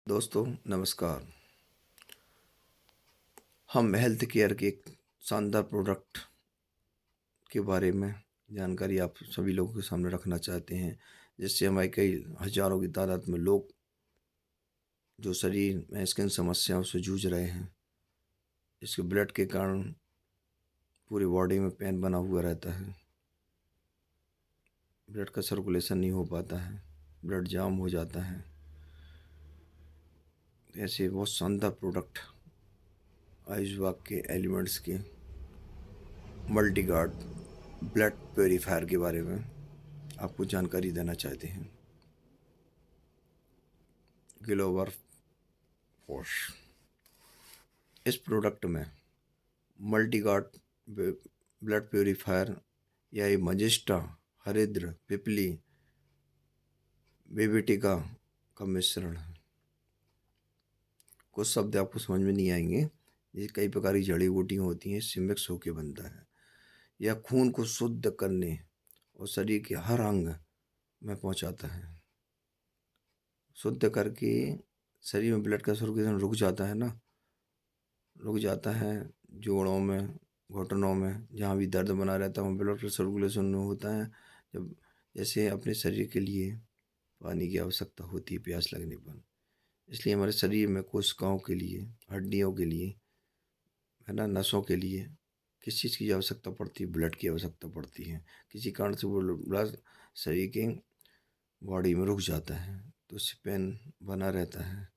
दोस्तों नमस्कार। हम हेल्थ केयर के एक शानदार प्रोडक्ट के बारे में जानकारी आप सभी लोगों के सामने रखना चाहते हैं, जिससे हमारे कई हज़ारों की तादाद में लोग जो शरीर में स्किन समस्याओं से जूझ रहे हैं, इसके ब्लड के कारण पूरी बॉडी में पेन बना हुआ रहता है, ब्लड का सर्कुलेशन नहीं हो पाता है, ब्लड जाम हो जाता है। ऐसे बहुत शानदार प्रोडक्ट आयुष्वाक के एलिमेंट्स के मल्टीगार्ड ब्लड प्योरीफायर के बारे में आपको जानकारी देना चाहते हैं। ग्लोबल वॉश इस प्रोडक्ट में मल्टीगार्ड ब्लड प्योरीफायर या ये मजिस्टा, हरिद्र, पिपली, बेबिटिका का मिश्रण है। कुछ शब्द आपको समझ में नहीं आएंगे। ये कई प्रकार की जड़ी बूटियाँ होती हैं, इससे मिक्स होकर बनता है। यह खून को शुद्ध करने और शरीर के हर अंग में पहुंचाता है। शुद्ध करके शरीर में ब्लड का सर्कुलेशन रुक जाता है ना, रुक जाता है जोड़ों में, घुटनों में, जहाँ भी दर्द बना रहता है वहाँ ब्लड का सर्कुलेशन होता है। जब जैसे अपने शरीर के लिए पानी की आवश्यकता होती है प्यास लगने पर, इसलिए हमारे शरीर में कोशिकाओं के लिए, हड्डियों के लिए, है ना, नसों के लिए किस चीज़ की आवश्यकता पड़ती है? ब्लड की आवश्यकता पड़ती है। किसी कारण से वो ब्लड शरीर के बॉडी में रुक जाता है तो उससे पेन बना रहता है।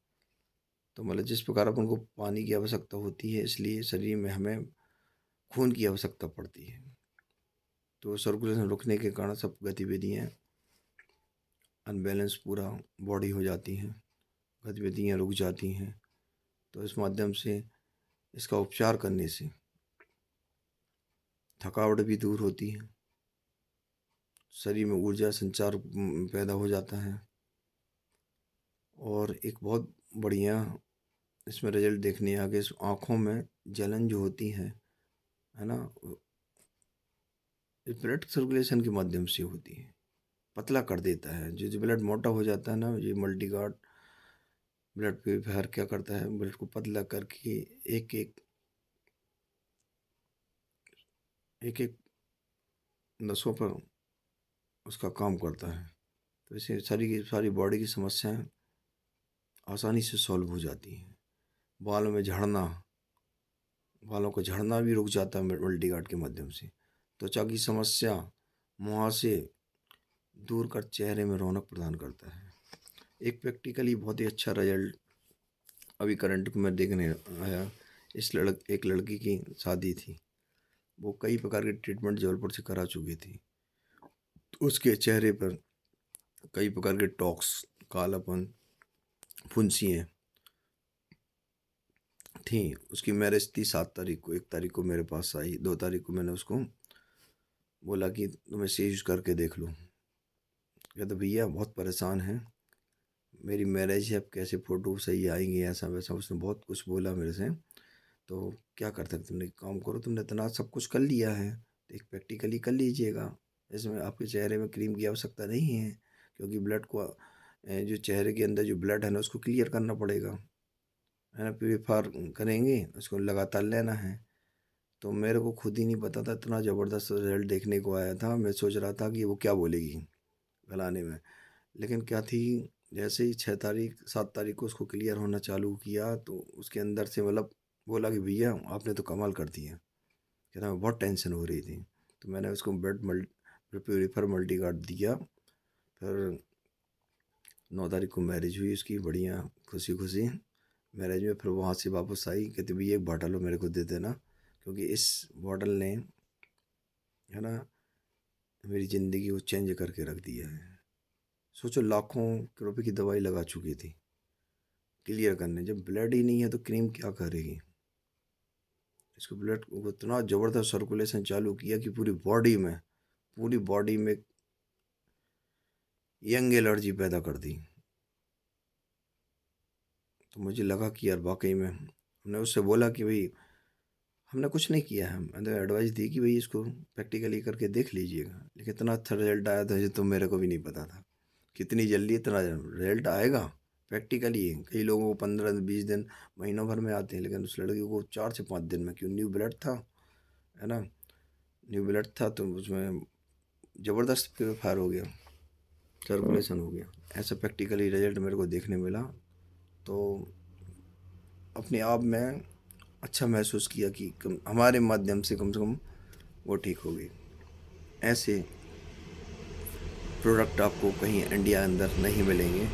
तो मतलब जिस प्रकार अपन को पानी की आवश्यकता होती है, इसलिए शरीर में हमें खून की आवश्यकता पड़ती है। तो सर्कुलेशन रुकने के कारण सब गतिविधियाँ अनबैलेंस पूरा बॉडी हो जाती हैं, गतिविधियाँ रुक जाती हैं। तो इस माध्यम से इसका उपचार करने से थकावट भी दूर होती है, शरीर में ऊर्जा संचार पैदा हो जाता है और एक बहुत बढ़िया इसमें रिजल्ट देखने आ गए। आँखों में जलन जो होती है ना, ब्लड सर्कुलेशन के माध्यम से होती है, पतला कर देता है। जो ब्लड मोटा हो जाता है ना, ये मल्टीगार्ड ब्लड प्योरीफायर क्या करता है, ब्लड को पतला करके एक एक एक एक नसों पर उसका काम करता है। तो इससे सारी बॉडी की समस्याएं आसानी से सॉल्व हो जाती हैं। बालों में झड़ना, बालों का झड़ना भी रुक जाता है मल्टीगार्ड के माध्यम से। त्वचा की समस्या, मुहासे दूर कर चेहरे में रौनक प्रदान करता है। एक प्रैक्टिकली बहुत ही अच्छा रिजल्ट अभी करंट में देखने आया। एक लड़की की शादी थी, वो कई प्रकार के ट्रीटमेंट जबलपुर से करा चुकी थी। तो उसके चेहरे पर कई प्रकार के टॉक्स, कालापन, फुंसियाँ थी। उसकी मैरिज थी 7 तारीख को। 1 तारीख को मेरे पास आई, 2 तारीख को मैंने उसको बोला कि तुम इसे यूज करके देख लो। कहते भैया बहुत परेशान है, मेरी मैरिज है, अब कैसे फ़ोटो सही आएंगे, ऐसा वैसा उसने बहुत कुछ बोला मेरे से। तो क्या कर सकते, तुमने एक काम करो, तुमने इतना सब कुछ कर लिया है तो एक प्रैक्टिकली कर लीजिएगा। इसमें आपके चेहरे में क्रीम की आवश्यकता नहीं है, क्योंकि ब्लड को जो चेहरे के अंदर जो ब्लड है ना, उसको क्लियर करना पड़ेगा, है ना, प्योरीफायर करेंगे, उसको लगातार लेना है। तो मेरे को खुद ही नहीं पता था, इतना ज़बरदस्त रिजल्ट देखने को आया था। मैं सोच रहा था कि वो क्या बोलेगी गलाने में, लेकिन क्या थी, जैसे ही 6 तारीख 7 तारीख को उसको क्लियर होना चालू किया तो उसके अंदर से मतलब बोला कि भैया आपने तो कमाल कर दिया। कहता मैं बहुत टेंशन हो रही थी। तो मैंने उसको ब्लड प्योरीफायर मल्टीगार्ड दिया। फिर 9 तारीख को मैरिज हुई उसकी, बढ़िया खुशी खुशी मैरिज में। फिर वहाँ से वापस आई, कहती भैया एक बॉटल हो मेरे को दे देना, क्योंकि इस बॉटल ने, है ना, मेरी ज़िंदगी को चेंज करके रख दिया है। सोचो लाखों रुपए की दवाई लगा चुकी थी क्लियर करने, जब ब्लड ही नहीं है तो क्रीम क्या करेगी। इसको ब्लड को इतना ज़बरदस्त सर्कुलेशन चालू किया कि पूरी बॉडी में यंग एनर्जी पैदा कर दी। तो मुझे लगा कि यार वाकई में, हमने उससे बोला कि भाई हमने कुछ नहीं किया है, मैंने एडवाइस दी कि भाई इसको प्रैक्टिकली करके देख लीजिएगा। लेकिन इतना अच्छा रिजल्ट आया था जो तो मेरे को भी नहीं पता था कितनी जल्दी इतना रिजल्ट आएगा। प्रैक्टिकली है। कई लोगों को 15-20 दिन, महीनों भर में आते हैं, लेकिन उस लड़की को 4 से 5 दिन में, क्यों? न्यू ब्लड था, है ना, न्यू ब्लड था तो उसमें ज़बरदस्त प्योरीफायर हो गया, सर्कुलेशन हो गया। ऐसा प्रैक्टिकली रिजल्ट मेरे को देखने मिला, तो अपने आप में अच्छा महसूस किया कि हमारे माध्यम से कम वो ठीक हो गई। ऐसे प्रोडक्ट आपको कहीं इंडिया अंदर नहीं मिलेंगे,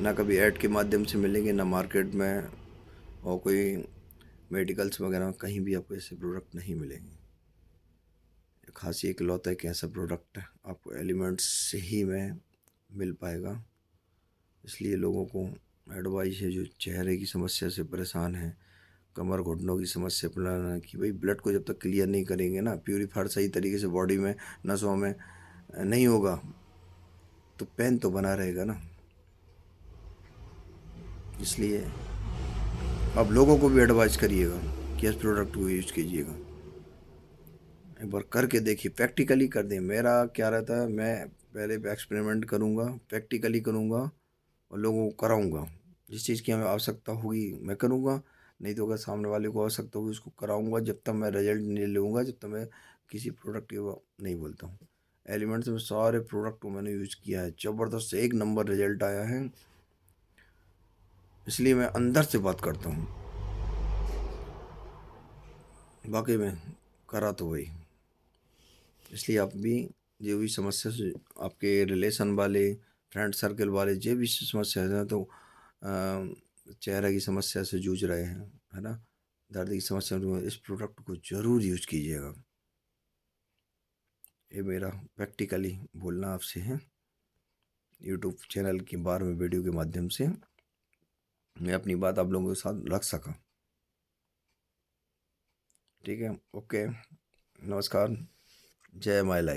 ना कभी ऐड के माध्यम से मिलेंगे, ना मार्केट में और कोई मेडिकल्स वगैरह कहीं भी आपको ऐसे प्रोडक्ट नहीं मिलेंगे। खासी इकलौता एक ऐसा प्रोडक्ट आपको एलिमेंट्स से ही में मिल पाएगा। इसलिए लोगों को एडवाइस है, जो चेहरे की समस्या से परेशान है, कमर घुटनों की समस्या परेशान, कि भाई ब्लड को जब तक क्लियर नहीं करेंगे ना, प्यूरीफायर सही तरीके से बॉडी में, नसों में नहीं होगा, तो पेन तो बना रहेगा ना। इसलिए आप लोगों को भी एडवाइस करिएगा कि इस प्रोडक्ट को यूज कीजिएगा, एक बार करके देखिए, प्रैक्टिकली कर दें। मेरा क्या रहता है, मैं पहले एक्सपेरिमेंट करूँगा, प्रैक्टिकली करूँगा और लोगों को कराऊँगा। जिस चीज़ की हमें आवश्यकता होगी मैं करूँगा, नहीं तो अगर सामने वाले को आवश्यकता होगी उसको कराऊँगा, जब तक मैं रिजल्ट नहीं लूँगा, जब तक मैं किसी प्रोडक्ट के वो नहीं बोलता हूँ। एलिमेंट्स में सारे प्रोडक्ट को मैंने यूज़ किया है, ज़बरदस्त एक नंबर रिजल्ट आया है। इसलिए मैं अंदर से बात करता हूँ, वाकई में करा तो वही। इसलिए आप भी जो भी समस्या से, आपके रिलेशन वाले, फ्रेंड सर्कल वाले, जो भी समस्या है, तो चेहरे की समस्या से जूझ रहे हैं, है ना, दर्द की समस्या, तो इस प्रोडक्ट को ज़रूर यूज कीजिएगा। ये मेरा प्रैक्टिकली बोलना आपसे है, यूट्यूब चैनल के बारे में वीडियो के माध्यम से मैं अपनी बात आप लोगों के साथ रख सका। ठीक है, ओके, नमस्कार, जय माय लाइफ।